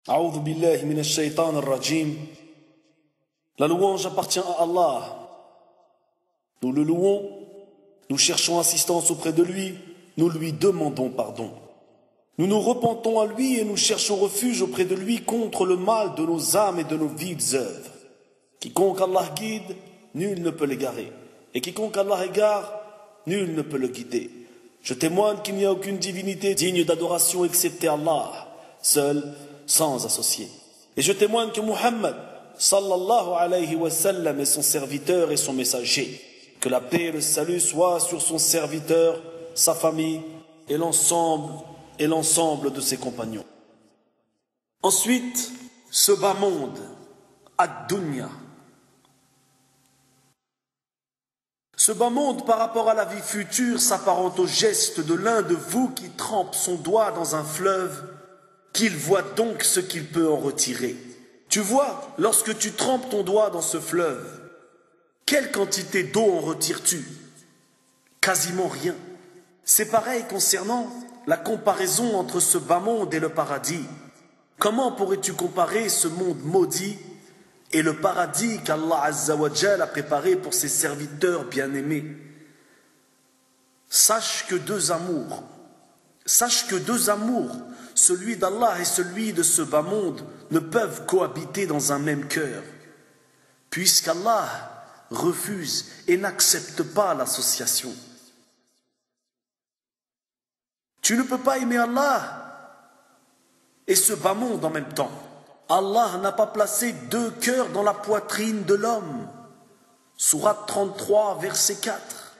A'udhu billahi minash shaitan ar-rajim. La louange appartient à Allah. Nous le louons, nous cherchons assistance auprès de lui, nous lui demandons pardon. Nous nous repentons à lui et nous cherchons refuge auprès de lui contre le mal de nos âmes et de nos viles œuvres. Quiconque Allah guide, nul ne peut l'égarer. Et quiconque Allah égare, nul ne peut le guider. Je témoigne qu'il n'y a aucune divinité digne d'adoration excepté Allah, seul, sans associé. Et je témoigne que Muhammad, sallallahu alayhi wa sallam, est son serviteur et son messager. Que la paix et le salut soient sur son serviteur, sa famille et l'ensemble de ses compagnons. Ensuite, ce bas monde, ad-dunya. Ce bas monde par rapport à la vie future s'apparente au geste de l'un de vous qui trempe son doigt dans un fleuve, qu'il voit donc ce qu'il peut en retirer. Tu vois, lorsque tu trempes ton doigt dans ce fleuve, quelle quantité d'eau en retires-tu? Quasiment rien. C'est pareil concernant la comparaison entre ce bas monde et le paradis. Comment pourrais-tu comparer ce monde maudit et le paradis qu'Allah Azza wa Jal a préparé pour ses serviteurs bien-aimés? Sache que deux amours, celui d'Allah et celui de ce bas monde, ne peuvent cohabiter dans un même cœur, puisqu'Allah refuse et n'accepte pas l'association. Tu ne peux pas aimer Allah et ce bas monde en même temps. Allah n'a pas placé deux cœurs dans la poitrine de l'homme. Sourate 33, verset 4.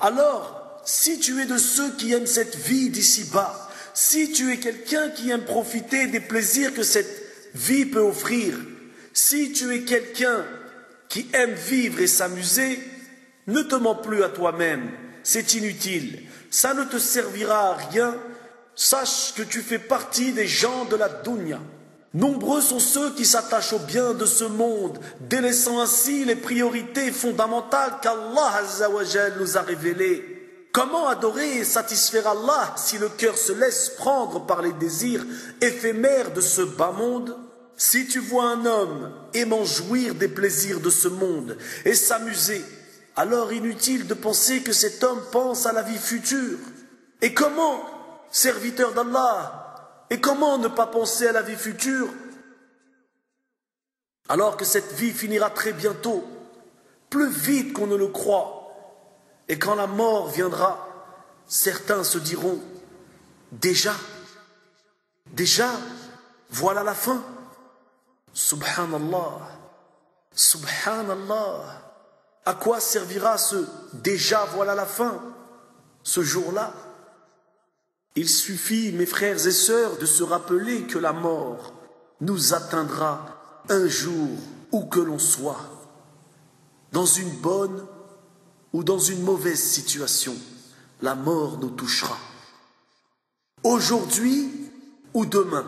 Alors, si tu es de ceux qui aiment cette vie d'ici-bas, si tu es quelqu'un qui aime profiter des plaisirs que cette vie peut offrir, si tu es quelqu'un qui aime vivre et s'amuser, ne te mens plus à toi-même, c'est inutile, ça ne te servira à rien, sache que tu fais partie des gens de la dunya. Nombreux sont ceux qui s'attachent au bien de ce monde, délaissant ainsi les priorités fondamentales qu'Allah Azza wa Jal nous a révélées. Comment adorer et satisfaire Allah si le cœur se laisse prendre par les désirs éphémères de ce bas monde? Si tu vois un homme aimant jouir des plaisirs de ce monde et s'amuser, alors inutile de penser que cet homme pense à la vie future. Et comment, serviteur d'Allah, et comment ne pas penser à la vie future alors que cette vie finira très bientôt, plus vite qu'on ne le croit? Et quand la mort viendra, certains se diront, déjà, voilà la fin. Subhanallah, subhanallah. À quoi servira ce déjà voilà la fin, ce jour-là? Il suffit, mes frères et sœurs, de se rappeler que la mort nous atteindra un jour où que l'on soit, dans une bonne ou dans une mauvaise situation, la mort nous touchera. Aujourd'hui ou demain,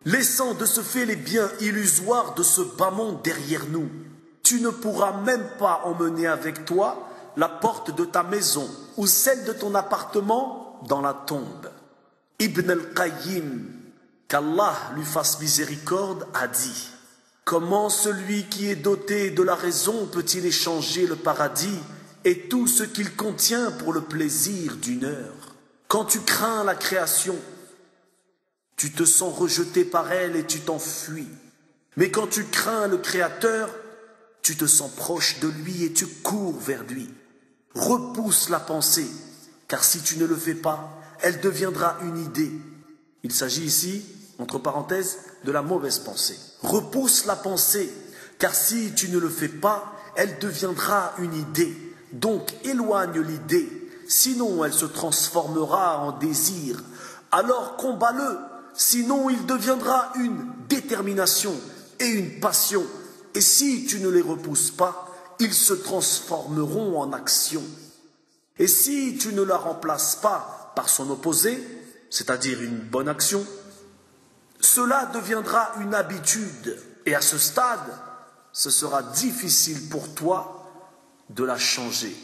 laissant de ce fait les biens illusoires de ce bas monde derrière nous, tu ne pourras même pas emmener avec toi la porte de ta maison ou celle de ton appartement dans la tombe. Ibn al-Qayyim, qu'Allah lui fasse miséricorde, a dit: comment celui qui est doté de la raison peut-il échanger le paradis et tout ce qu'il contient pour le plaisir d'une heure? Quand tu crains la création, tu te sens rejeté par elle et tu t'enfuis. Mais quand tu crains le Créateur, tu te sens proche de lui et tu cours vers lui. Repousse la pensée, car si tu ne le fais pas, elle deviendra une idée. Il s'agit ici, entre parenthèses, de la mauvaise pensée. Repousse la pensée, car si tu ne le fais pas, elle deviendra une idée. Donc éloigne l'idée, sinon elle se transformera en désir. Alors combat-le, sinon il deviendra une détermination et une passion. Et si tu ne les repousses pas, ils se transformeront en action. Et si tu ne la remplaces pas par son opposé, c'est-à-dire une bonne action, cela deviendra une habitude. Et à ce stade, ce sera difficile pour toi de la changer.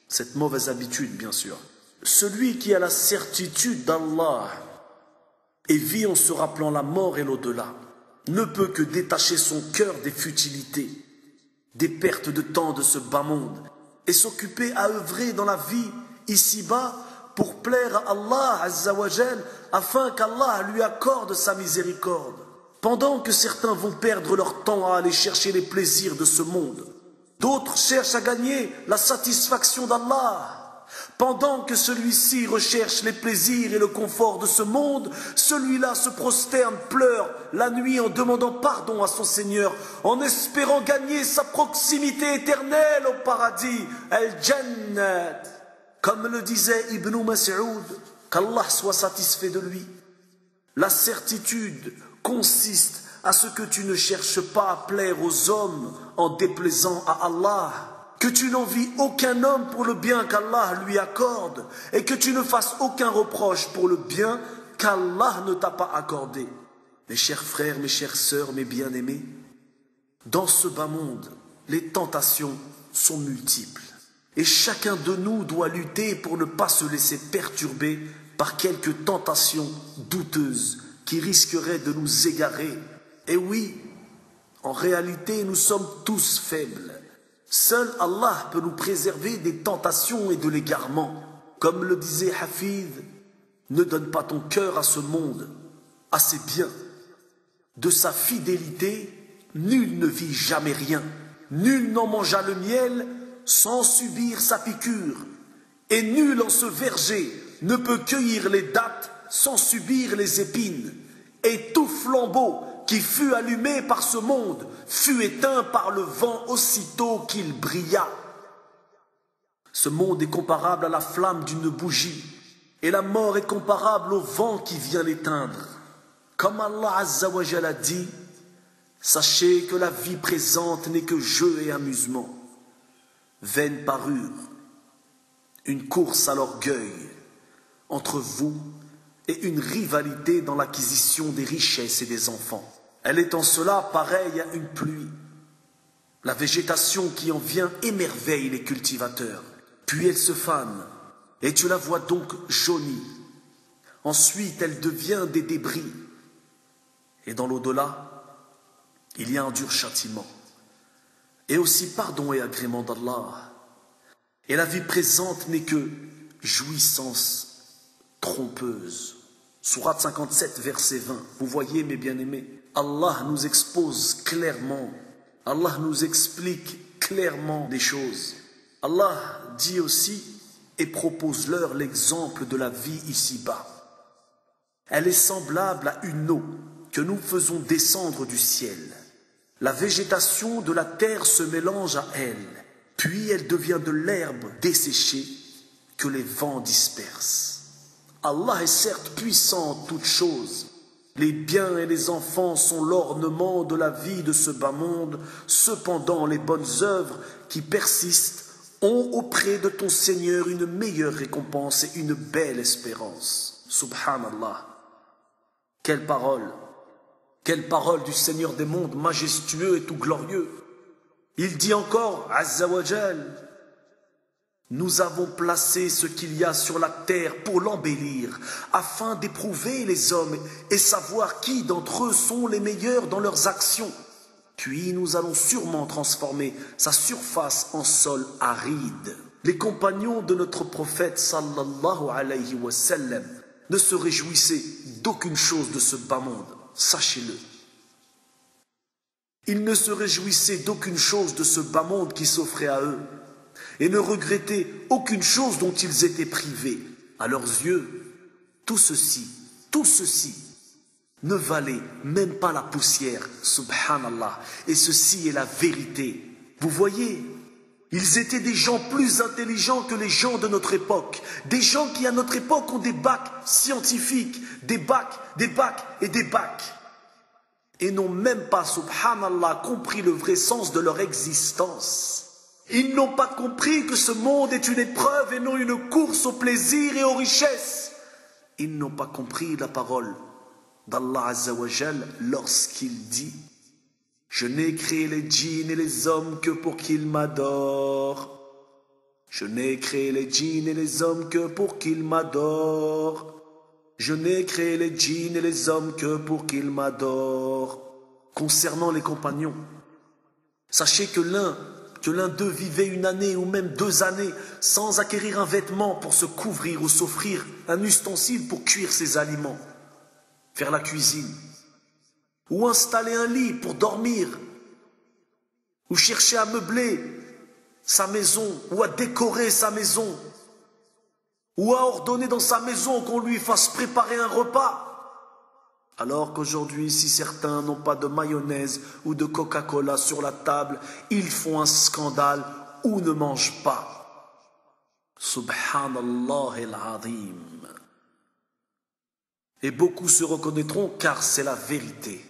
Cette mauvaise habitude, bien sûr. Celui qui a la certitude d'Allah et vit en se rappelant la mort et l'au-delà, ne peut que détacher son cœur des futilités, des pertes de temps de ce bas monde, et s'occuper à œuvrer dans la vie ici-bas pour plaire à Allah Azza wa Jal, afin qu'Allah lui accorde sa miséricorde. Pendant que certains vont perdre leur temps à aller chercher les plaisirs de ce monde, d'autres cherchent à gagner la satisfaction d'Allah. Pendant que celui-ci recherche les plaisirs et le confort de ce monde, celui-là se prosterne, pleure la nuit en demandant pardon à son Seigneur, en espérant gagner sa proximité éternelle au paradis, Al-Jannat. Comme le disait Ibn Mas'ud, qu'Allah soit satisfait de lui. La certitude consiste à ce que tu ne cherches pas à plaire aux hommes en déplaisant à Allah, que tu n'envies aucun homme pour le bien qu'Allah lui accorde et que tu ne fasses aucun reproche pour le bien qu'Allah ne t'a pas accordé. Mes chers frères, mes chères sœurs, mes bien-aimés, dans ce bas monde, les tentations sont multiples et chacun de nous doit lutter pour ne pas se laisser perturber par quelques tentations douteuses qui risqueraient de nous égarer. Et oui, en réalité, nous sommes tous faibles. Seul Allah peut nous préserver des tentations et de l'égarement. Comme le disait Hafid, ne donne pas ton cœur à ce monde, à ses biens. De sa fidélité, nul ne vit jamais rien. Nul n'en mangea le miel sans subir sa piqûre. Et nul en ce verger ne peut cueillir les dattes sans subir les épines. Et tout flambeau qui fut allumé par ce monde fut éteint par le vent aussitôt qu'il brilla. Ce monde est comparable à la flamme d'une bougie, et la mort est comparable au vent qui vient l'éteindre. Comme Allah Azza wa Jal a dit, sachez que la vie présente n'est que jeu et amusement, vaine parure, une course à l'orgueil entre vous et une rivalité dans l'acquisition des richesses et des enfants. Elle est en cela pareille à une pluie. La végétation qui en vient émerveille les cultivateurs. Puis elle se fane, et tu la vois donc jaunie. Ensuite, elle devient des débris. Et dans l'au-delà, il y a un dur châtiment. Et aussi pardon et agrément d'Allah. Et la vie présente n'est que jouissance trompeuse. Sourate 57, verset 20. Vous voyez, mes bien-aimés, Allah nous expose clairement, Allah nous explique clairement des choses. Allah dit aussi et propose-leur l'exemple de la vie ici-bas. Elle est semblable à une eau que nous faisons descendre du ciel. La végétation de la terre se mélange à elle, puis elle devient de l'herbe desséchée que les vents dispersent. Allah est certes puissant en toutes choses. Les biens et les enfants sont l'ornement de la vie de ce bas monde. Cependant, les bonnes œuvres qui persistent ont auprès de ton Seigneur une meilleure récompense et une belle espérance. Subhanallah. Quelle parole du Seigneur des mondes, majestueux et tout glorieux. Il dit encore, Azza wa Jal, nous avons placé ce qu'il y a sur la terre pour l'embellir, afin d'éprouver les hommes et savoir qui d'entre eux sont les meilleurs dans leurs actions. Puis nous allons sûrement transformer sa surface en sol aride. Les compagnons de notre prophète sallallahu alayhi wa sallam ne se réjouissaient d'aucune chose de ce bas monde, sachez-le. Ils ne se réjouissaient d'aucune chose de ce bas monde qui s'offrait à eux, et ne regrettaient aucune chose dont ils étaient privés. À leurs yeux, tout ceci ne valait même pas la poussière, subhanallah. Et ceci est la vérité. Vous voyez, ils étaient des gens plus intelligents que les gens de notre époque. Des gens qui à notre époque ont des bacs scientifiques, des bacs et des bacs. Et n'ont même pas, subhanallah, compris le vrai sens de leur existence. Ils n'ont pas compris que ce monde est une épreuve et non une course au plaisir et aux richesses. Ils n'ont pas compris la parole d'Allah Azza wa Jal lorsqu'il dit « Je n'ai créé les djinns et les hommes que pour qu'ils m'adorent. Je n'ai créé les djinns et les hommes que pour qu'ils m'adorent. Je n'ai créé les djinns et les hommes que pour qu'ils m'adorent. Concernant les compagnons, sachez que l'un d'eux vivait 1 année ou même 2 années sans acquérir un vêtement pour se couvrir ou s'offrir un ustensile pour cuire ses aliments, faire la cuisine, ou installer un lit pour dormir, ou chercher à meubler sa maison, ou à décorer sa maison, ou à ordonner dans sa maison qu'on lui fasse préparer un repas. Alors qu'aujourd'hui, si certains n'ont pas de mayonnaise ou de Coca-Cola sur la table, ils font un scandale ou ne mangent pas. Subhanallah al-Azim. Et beaucoup se reconnaîtront car c'est la vérité.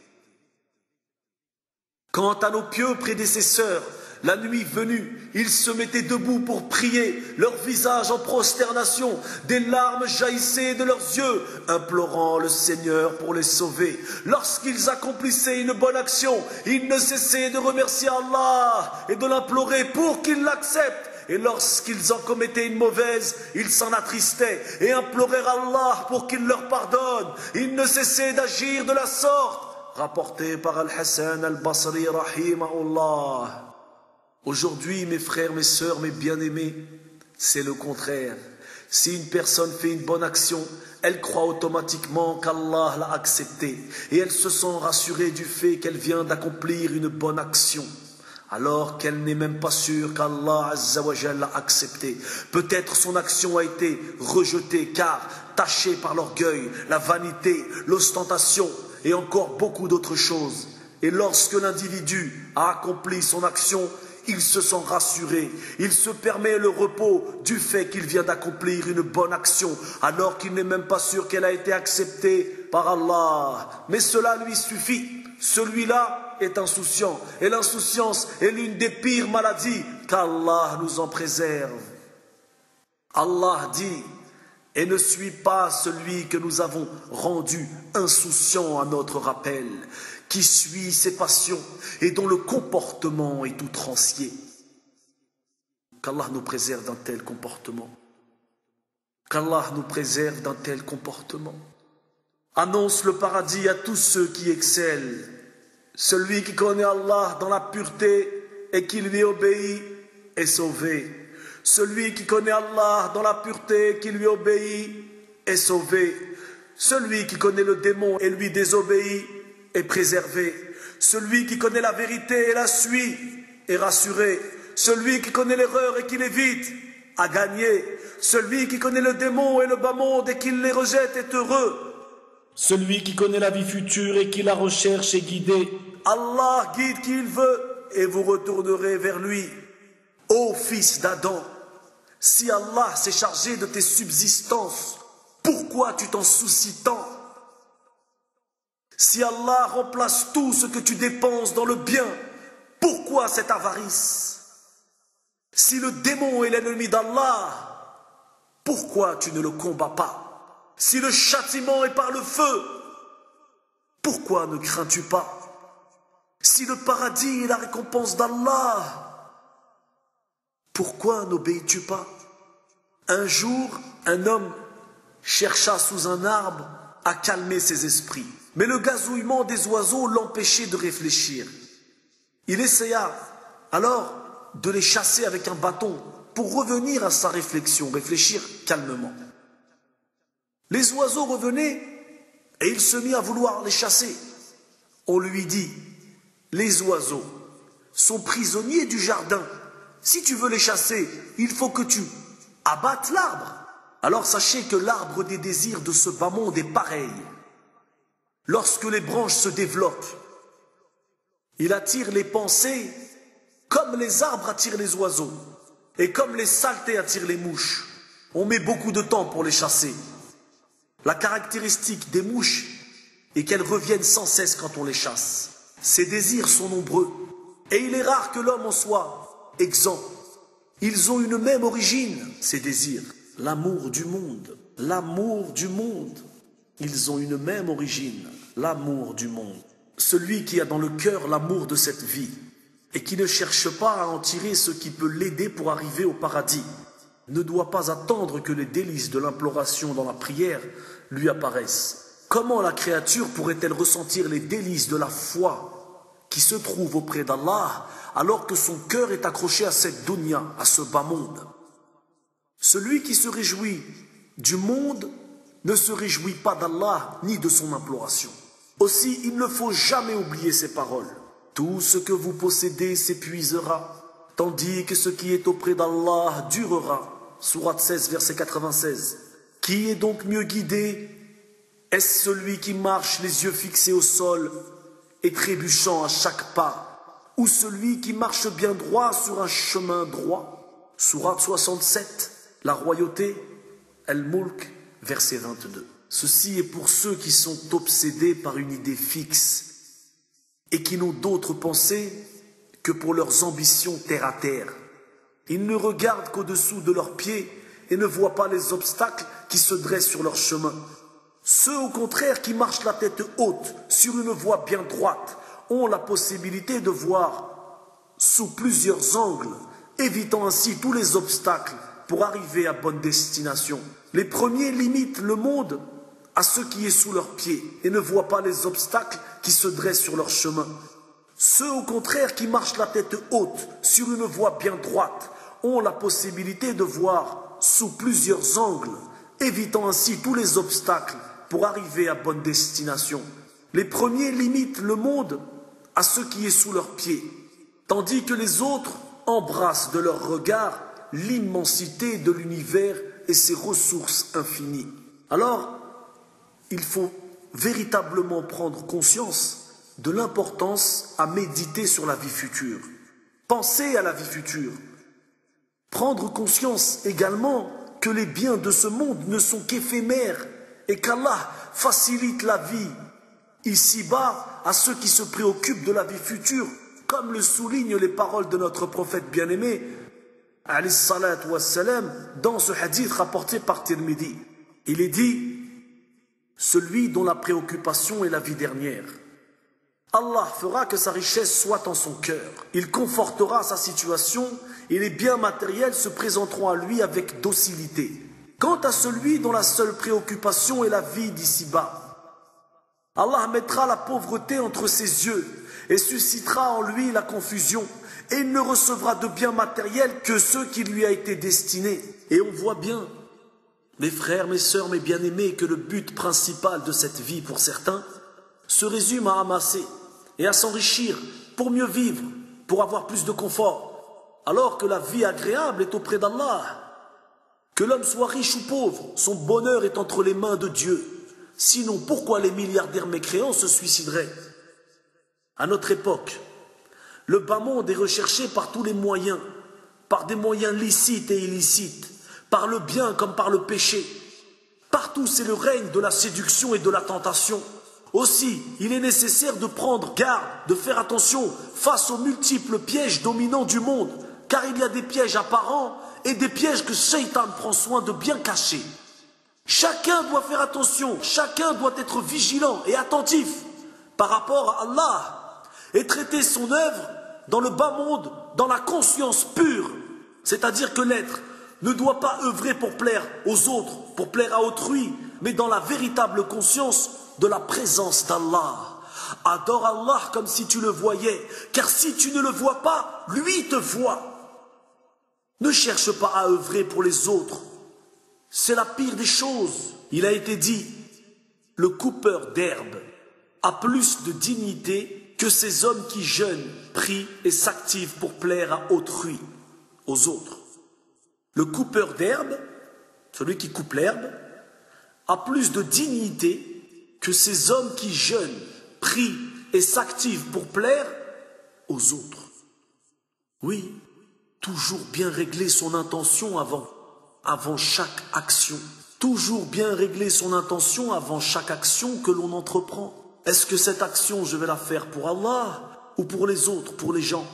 Quant à nos pieux prédécesseurs, la nuit venue, ils se mettaient debout pour prier, leur visage en prosternation, des larmes jaillissaient de leurs yeux, implorant le Seigneur pour les sauver. Lorsqu'ils accomplissaient une bonne action, ils ne cessaient de remercier Allah et de l'implorer pour qu'il l'accepte. Et lorsqu'ils en commettaient une mauvaise, ils s'en attristaient et imploraient Allah pour qu'il leur pardonne. Ils ne cessaient d'agir de la sorte. Rapporté par Al-Hassan Al-Basri rahimahullah. Aujourd'hui, mes frères, mes sœurs, mes bien-aimés, c'est le contraire. Si une personne fait une bonne action, elle croit automatiquement qu'Allah l'a acceptée et elle se sent rassurée du fait qu'elle vient d'accomplir une bonne action, alors qu'elle n'est même pas sûre qu'Allah Azza wa Jalla l'a acceptée. Peut-être son action a été rejetée car tachée par l'orgueil, la vanité, l'ostentation et encore beaucoup d'autres choses. Et lorsque l'individu a accompli son action, il se sent rassuré, il se permet le repos du fait qu'il vient d'accomplir une bonne action, alors qu'il n'est même pas sûr qu'elle a été acceptée par Allah. Mais cela lui suffit. Celui-là est insouciant, et l'insouciance est l'une des pires maladies, qu'Allah nous en préserve. Allah dit: et ne suis pas celui que nous avons rendu insouciant à notre rappel, qui suit ses passions et dont le comportement est outrancier. Qu'Allah nous préserve d'un tel comportement. Qu'Allah nous préserve d'un tel comportement. Annonce le paradis à tous ceux qui excellent. Celui qui connaît Allah dans la pureté et qui lui obéit est sauvé. Celui qui connaît Allah dans la pureté et qui lui obéit est sauvé. Celui qui connaît le démon et lui désobéit est préservé. Celui qui connaît la vérité et la suit est rassuré. Celui qui connaît l'erreur et qui l'évite a gagné. Celui qui connaît le démon et le bas monde et qui les rejette est heureux. Celui qui connaît la vie future et qui la recherche est guidé. Allah guide qui il veut et vous retournerez vers lui. Ô fils d'Adam, si Allah s'est chargé de tes subsistances, pourquoi tu t'en soucies tant? Si Allah remplace tout ce que tu dépenses dans le bien, pourquoi cette avarice? Si le démon est l'ennemi d'Allah, pourquoi tu ne le combats pas? Si le châtiment est par le feu, pourquoi ne crains-tu pas? Si le paradis est la récompense d'Allah, pourquoi n'obéis-tu pas? Un jour, un homme chercha sous un arbre à calmer ses esprits. Mais le gazouillement des oiseaux l'empêchait de réfléchir. Il essaya alors de les chasser avec un bâton pour revenir à sa réflexion, réfléchir calmement. Les oiseaux revenaient et il se mit à vouloir les chasser. On lui dit: les oiseaux sont prisonniers du jardin. Si tu veux les chasser, il faut que tu abattes l'arbre. Alors sachez que l'arbre des désirs de ce bas monde est pareil. Lorsque les branches se développent, il attire les pensées comme les arbres attirent les oiseaux et comme les saletés attirent les mouches. On met beaucoup de temps pour les chasser. La caractéristique des mouches est qu'elles reviennent sans cesse quand on les chasse. Ces désirs sont nombreux et il est rare que l'homme en soit exempt. Ils ont une même origine, ces désirs. L'amour du monde. L'amour du monde. Ils ont une même origine, l'amour du monde. Celui qui a dans le cœur l'amour de cette vie et qui ne cherche pas à en tirer ce qui peut l'aider pour arriver au paradis, ne doit pas attendre que les délices de l'imploration dans la prière lui apparaissent. Comment la créature pourrait-elle ressentir les délices de la foi qui se trouve auprès d'Allah alors que son cœur est accroché à cette dunya, à ce bas monde? Celui qui se réjouit du monde ne se réjouit pas d'Allah ni de son imploration. Aussi, il ne faut jamais oublier ces paroles. Tout ce que vous possédez s'épuisera, tandis que ce qui est auprès d'Allah durera. Sourate 16, verset 96. Qui est donc mieux guidé? Est-ce celui qui marche les yeux fixés au sol et trébuchant à chaque pas, ou celui qui marche bien droit sur un chemin droit? Sourate 67, la royauté, Al-Mulk, verset 22. Ceci est pour ceux qui sont obsédés par une idée fixe et qui n'ont d'autre pensée que pour leurs ambitions terre à terre. Ils ne regardent qu'au-dessous de leurs pieds et ne voient pas les obstacles qui se dressent sur leur chemin. Ceux, au contraire, qui marchent la tête haute sur une voie bien droite ont la possibilité de voir sous plusieurs angles, évitant ainsi tous les obstacles pour arriver à bonne destination. Les premiers limitent le monde à ce qui est sous leurs pieds et ne voient pas les obstacles qui se dressent sur leur chemin. Ceux, au contraire, qui marchent la tête haute sur une voie bien droite ont la possibilité de voir sous plusieurs angles, évitant ainsi tous les obstacles pour arriver à bonne destination. Les premiers limitent le monde à ce qui est sous leurs pieds, tandis que les autres embrassent de leur regard l'immensité de l'univers et ses ressources infinies. Alors, il faut véritablement prendre conscience de l'importance à méditer sur la vie future. Penser à la vie future. Prendre conscience également que les biens de ce monde ne sont qu'éphémères et qu'Allah facilite la vie ici-bas à ceux qui se préoccupent de la vie future, comme le soulignent les paroles de notre prophète bien-aimé, alayhi salatu wassalam, dans ce hadith rapporté par Tirmidhi. Il est dit: celui dont la préoccupation est la vie dernière, Allah fera que sa richesse soit en son cœur. Il confortera sa situation et les biens matériels se présenteront à lui avec docilité. Quant à celui dont la seule préoccupation est la vie d'ici-bas, Allah mettra la pauvreté entre ses yeux et suscitera en lui la confusion, et il ne recevra de biens matériels que ceux qui lui a été destinés. Et on voit bien, mes frères, mes sœurs, mes bien-aimés, que le but principal de cette vie pour certains se résume à amasser et à s'enrichir pour mieux vivre, pour avoir plus de confort, alors que la vie agréable est auprès d'Allah. Que l'homme soit riche ou pauvre, son bonheur est entre les mains de Dieu. Sinon, pourquoi les milliardaires mécréants se suicideraient? À notre époque, le bas monde est recherché par tous les moyens, par des moyens licites et illicites, par le bien comme par le péché. Partout, c'est le règne de la séduction et de la tentation. Aussi, il est nécessaire de prendre garde, de faire attention face aux multiples pièges dominants du monde, car il y a des pièges apparents et des pièges que Shaitan prend soin de bien cacher. Chacun doit faire attention, chacun doit être vigilant et attentif par rapport à Allah et traiter son œuvre dans le bas monde, dans la conscience pure. C'est-à-dire que l'être ne doit pas œuvrer pour plaire aux autres, pour plaire à autrui, mais dans la véritable conscience de la présence d'Allah. Adore Allah comme si tu le voyais, car si tu ne le vois pas, lui te voit. Ne cherche pas à œuvrer pour les autres. C'est la pire des choses. Il a été dit, le coupeur d'herbe a plus de dignité que ces hommes qui jeûnent, prient et s'activent pour plaire à autrui, aux autres. Le coupeur d'herbe, celui qui coupe l'herbe, a plus de dignité que ces hommes qui jeûnent, prient et s'activent pour plaire aux autres. Oui, toujours bien régler son intention avant chaque action. Toujours bien régler son intention avant chaque action que l'on entreprend. Est-ce que cette action, je vais la faire pour Allah ou pour les autres, pour les gens?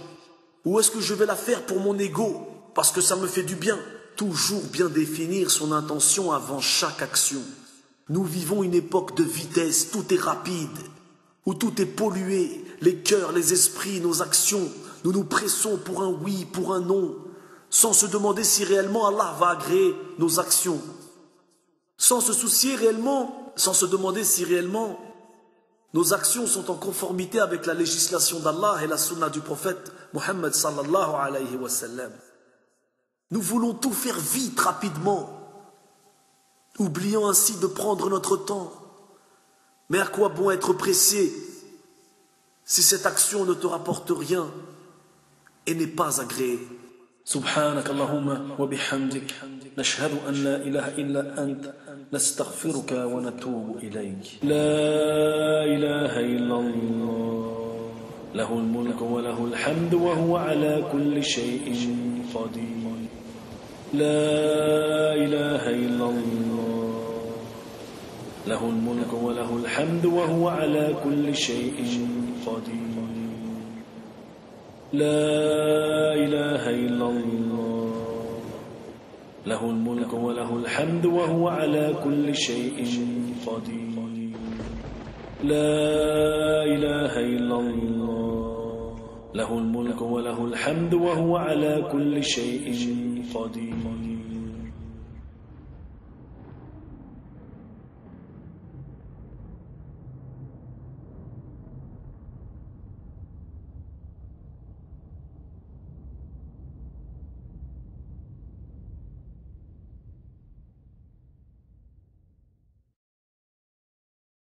Ou est-ce que je vais la faire pour mon ego, parce que ça me fait du bien? Toujours bien définir son intention avant chaque action. Nous vivons une époque de vitesse, tout est rapide, où tout est pollué, les cœurs, les esprits, nos actions. Nous nous pressons pour un oui, pour un non. sans se demander si réellement Allah va agréer nos actions, sans se soucier réellement, sans se demander si réellement nos actions sont en conformité avec la législation d'Allah et la sunna du prophète Muhammad sallallahu alayhi wa sallam. Nous voulons tout faire vite, rapidement, oubliant ainsi de prendre notre temps. Mais à quoi bon être pressé si cette action ne te rapporte rien et n'est pas agréée? سبحانك اللهم وبحمدك نشهد أن لا إله إلا أنت نستغفرك ونتوب إليك لا إله إلا الله له الملك وله الحمد وهو على كل شيء قدير لا إله إلا الله له الملك وله الحمد وهو على كل شيء قدير لا إله إلا الله له الملك وله الحمد وهو على كل شيء قدير لا إله إلا الله له الملك وله الحمد وهو على كل شيء قدير